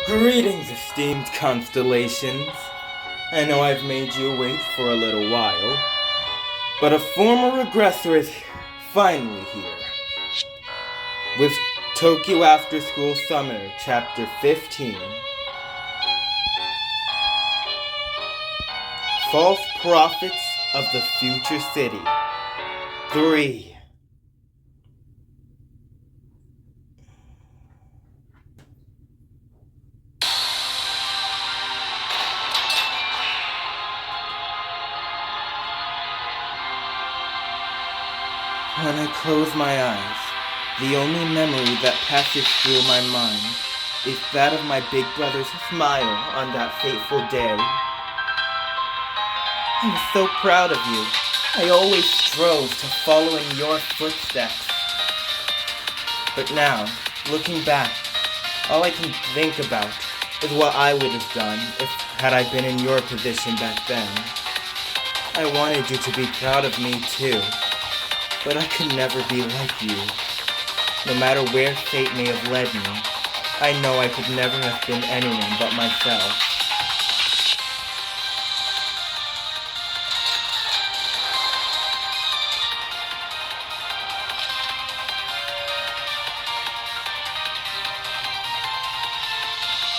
Greetings, esteemed constellations. I know I've made you wait for a little while, but a former regressor is finally here. With Tokyo Afterschool Summer, Chapter 15. False Prophets of the Future City. 3. When I close my eyes, the only memory that passes through my mind is that of my big brother's smile on that fateful day. I was so proud of you. I always strove to follow in your footsteps. But now, looking back, all I can think about is what I would have done had I been in your position back then. I wanted you to be proud of me too. But I could never be like you. No matter where fate may have led me, I know I could never have been anyone but myself.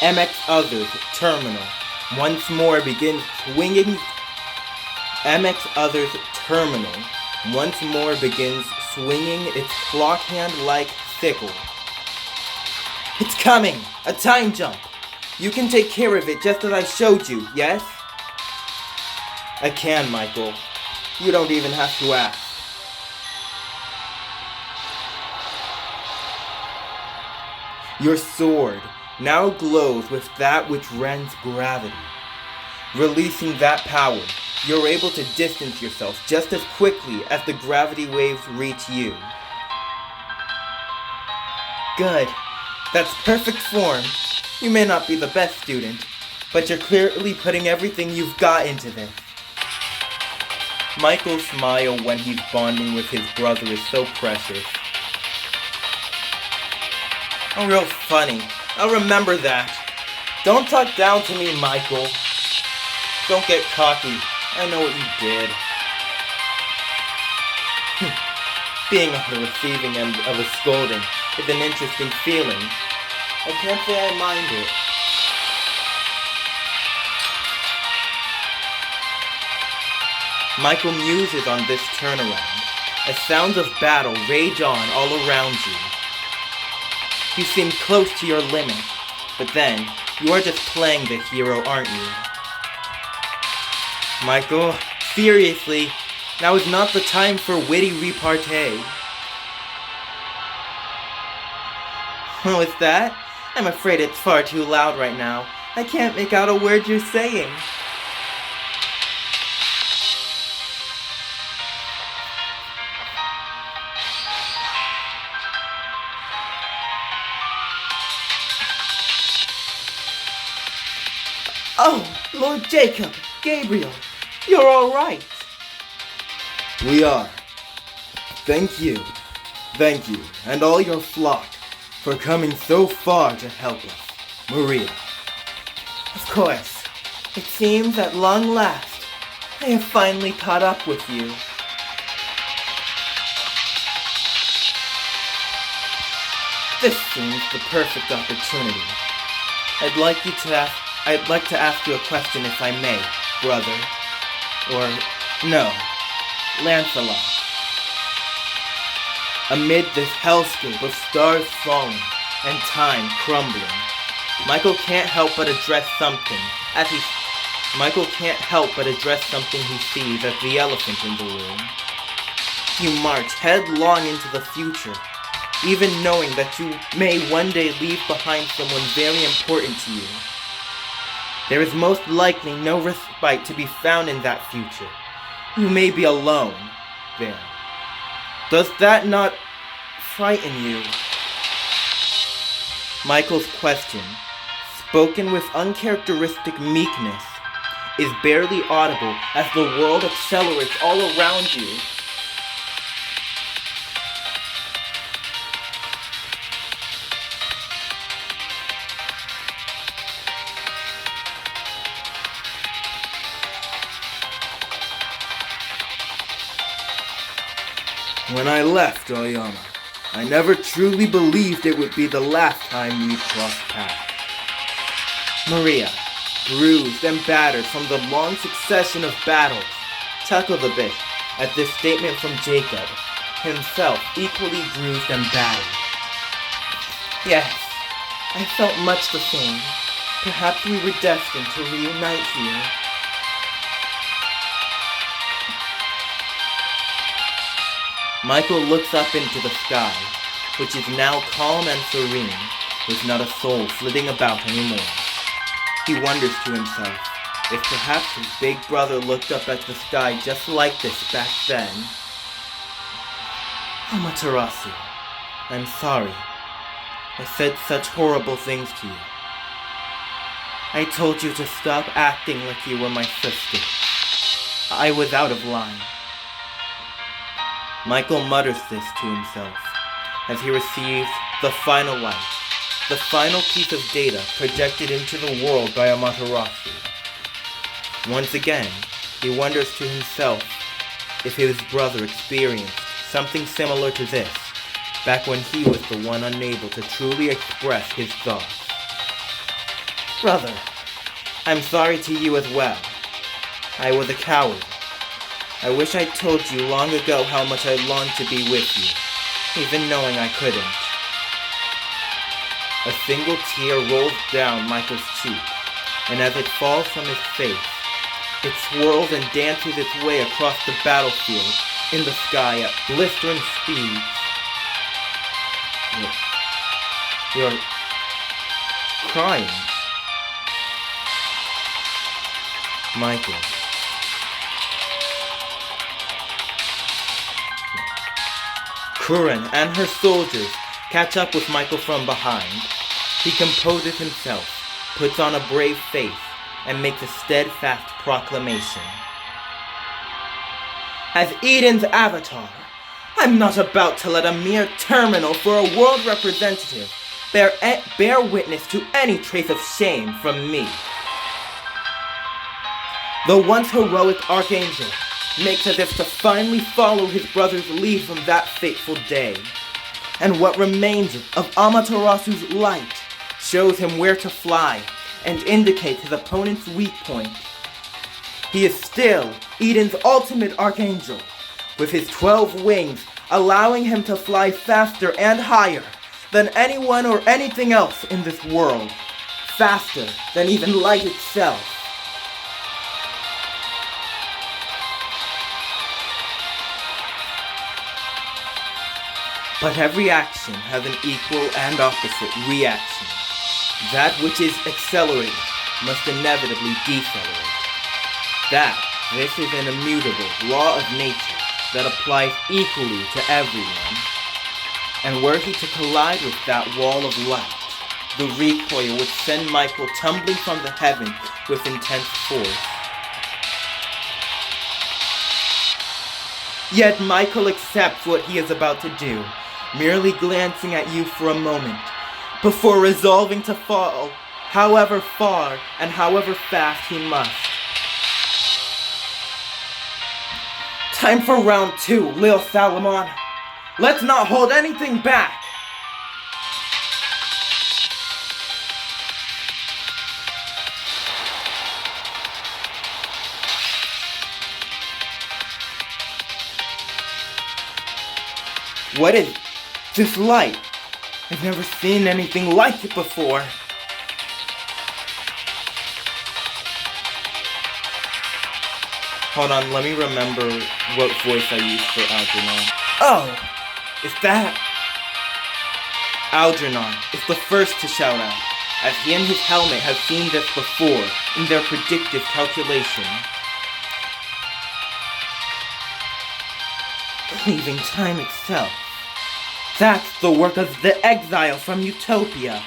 MX Others Terminal once more begins swinging. MX Others Terminal once more begins swinging its clock hand-like sickle. It's coming! A time jump! You can take care of it just as I showed you, yes? I can, Michael. You don't even have to ask. Your sword now glows with that which rends gravity. Releasing that power, you're able to distance yourself just as quickly as the gravity waves reach you. Good. That's perfect form. You may not be the best student, but you're clearly putting everything you've got into this. Michael's smile when he's bonding with his brother is so precious. Oh, real funny. I'll remember that. Don't talk down to me, Michael. Don't get cocky. I know what you did. Being on the receiving end of a scolding is an interesting feeling. I can't say I mind it. Michael muses on this turnaround as sounds of battle rage on all around you. You seem close to your limit, but then you are just playing the hero, aren't you? Michael, seriously, now is not the time for witty repartee. What's that? I'm afraid it's far too loud right now. I can't make out a word you're saying. Oh, Lord Jacob, Gabriel. You're all right. We are. Thank you, and all your flock, for coming so far to help us, Maria. Of course. It seems at long last, I have finally caught up with you. This seems the perfect opportunity. I'd like to ask you a question if I may, brother. Or, no, Lancelot. Amid this hellscape of stars falling and time crumbling, Michael can't help but address something he sees as the elephant in the room. You march headlong into the future, even knowing that you may one day leave behind someone very important to you. There is most likely no respite to be found in that future. You may be alone there. Does that not frighten you? Michael's question, spoken with uncharacteristic meekness, is barely audible as the world accelerates all around you. When I left Oyama, I never truly believed it would be the last time we'd cross paths. Maria, bruised and battered from the long succession of battles, chuckled a bit at this statement from Jacob, himself equally bruised and battered. Yes, I felt much the same. Perhaps we were destined to reunite here. Michael looks up into the sky, which is now calm and serene, with not a soul flitting about anymore. He wonders to himself if perhaps his big brother looked up at the sky just like this back then. Amaterasu, I'm sorry. I said such horrible things to you. I told you to stop acting like you were my sister. I was out of line. Michael mutters this to himself as he receives the final light, the final piece of data projected into the world by Amaterasu. Once again, he wonders to himself if his brother experienced something similar to this back when he was the one unable to truly express his thoughts. Brother, I'm sorry to you as well. I was a coward. I wish I'd told you long ago how much I longed to be with you, even knowing I couldn't. A single tear rolls down Michael's cheek, and as it falls from his face, it swirls and dances its way across the battlefield in the sky at blistering speeds. You're crying. Michael. Kuren and her soldiers catch up with Michael from behind. He composes himself, puts on a brave face, and makes a steadfast proclamation. As Eden's avatar, I'm not about to let a mere terminal for a world representative bear witness to any trace of shame from me. The once heroic Archangel makes as if to finally follow his brother's lead from that fateful day. And what remains of Amaterasu's light shows him where to fly and indicates his opponent's weak point. He is still Eden's ultimate Archangel, with his 12 wings allowing him to fly faster and higher than anyone or anything else in this world, faster than even light itself. But every action has an equal and opposite reaction. That which is accelerated must inevitably decelerate. This is an immutable law of nature that applies equally to everyone. And were he to collide with that wall of light, the recoil would send Michael tumbling from the heaven with intense force. Yet Michael accepts what he is about to do, merely glancing at you for a moment, before resolving to fall, however far and however fast he must. Time for round 2, Lil Salomon. Let's not hold anything back. What is this light? I've never seen anything like it before. Hold on, let me remember what voice I used for Algernon. Oh, is that? Algernon is the first to shout out, as he and his helmet have seen this before in their predictive calculation. Cleaving time itself. That's the work of the exile from Utopia.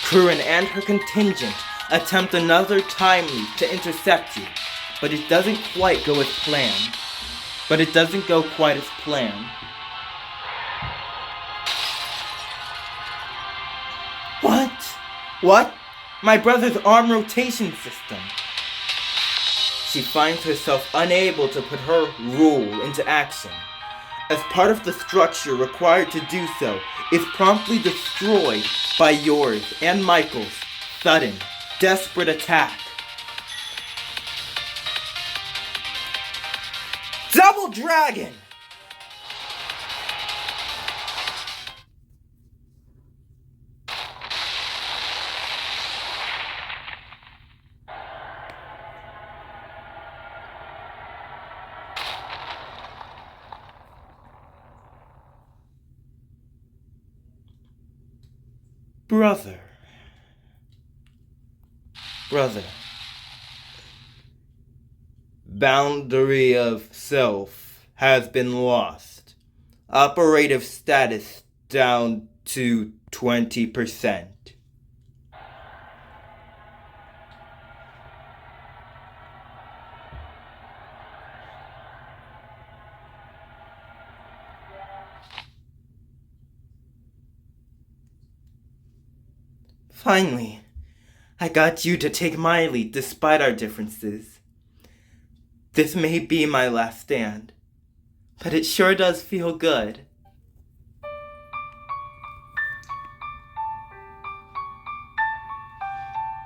Kuren and her contingent attempt another time leap to intercept you, but it doesn't quite go as planned. What? My brother's arm rotation system. she finds herself unable to put her rule into action. As part of the structure required to do so is promptly destroyed by yours and Michael's sudden, desperate attack. Double Dragon! Brother. Boundary of self has been lost. Operative status down to 20%. Finally, I got you to take my lead despite our differences. This may be my last stand, but it sure does feel good.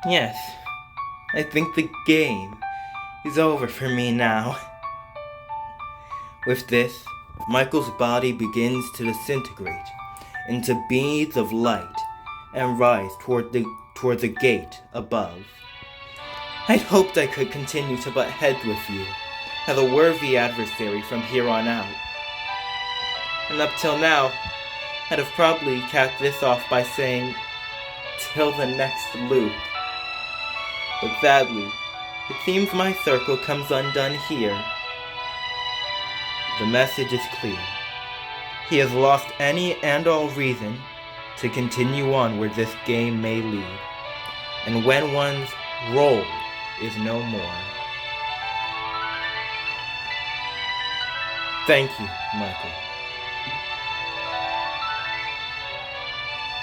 Yes, I think the game is over for me now. With this, Michael's body begins to disintegrate into beads of light and rise toward the gate above. I'd hoped I could continue to butt heads with you as a worthy adversary from here on out. And up till now, I'd have probably capped this off by saying, till the next loop. But sadly, it seems my circle comes undone here. The message is clear. He has lost any and all reason to continue on where this game may lead, and when one's role is no more. Thank you, Michael.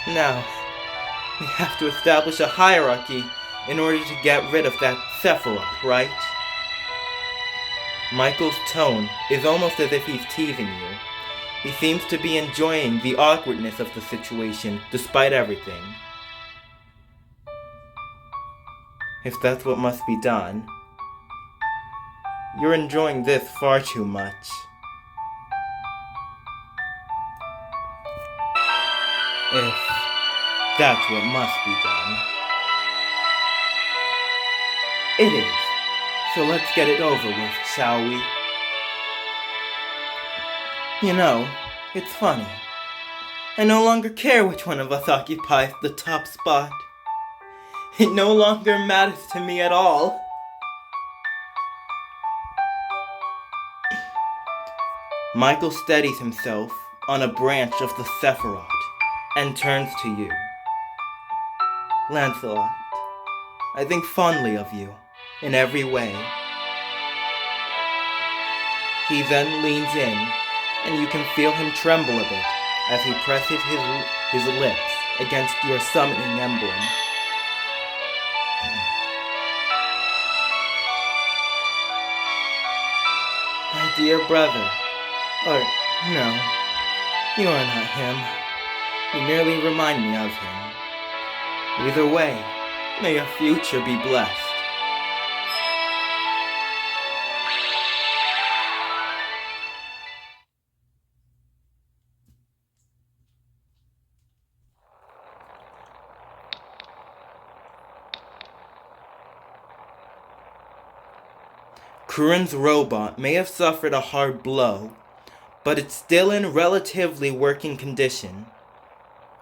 Now, we have to establish a hierarchy in order to get rid of that Sephiroth, right? Michael's tone is almost as if he's teasing you. He seems to be enjoying the awkwardness of the situation despite everything. If that's what must be done, you're enjoying this far too much. If that's what must be done. It is. So let's get it over with, shall we? You know, it's funny. I no longer care which one of us occupies the top spot. It no longer matters to me at all. Michael steadies himself on a branch of the Sephiroth and turns to you. Lancelot, I think fondly of you in every way. He then leans in, and you can feel him tremble a bit as he presses his lips against your summoning emblem. My dear brother, or no, you are not him. You merely remind me of him. Either way, may your future be blessed. Kurin's robot may have suffered a hard blow, but it's still in relatively working condition.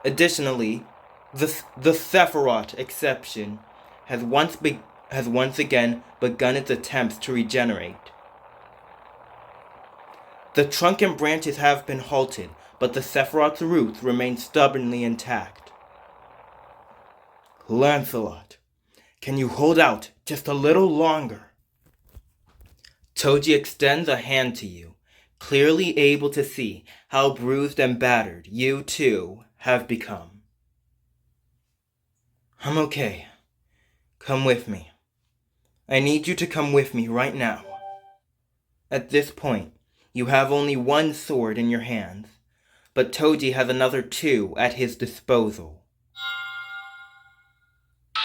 Additionally, the Sephiroth exception has once again begun its attempts to regenerate. The trunk and branches have been halted, but the Sephiroth's roots remain stubbornly intact. Lancelot, can you hold out just a little longer? Toji extends a hand to you, clearly able to see how bruised and battered you, too, have become. I'm okay. Come with me. I need you to come with me right now. At this point, you have only one sword in your hands, but Toji has another two at his disposal.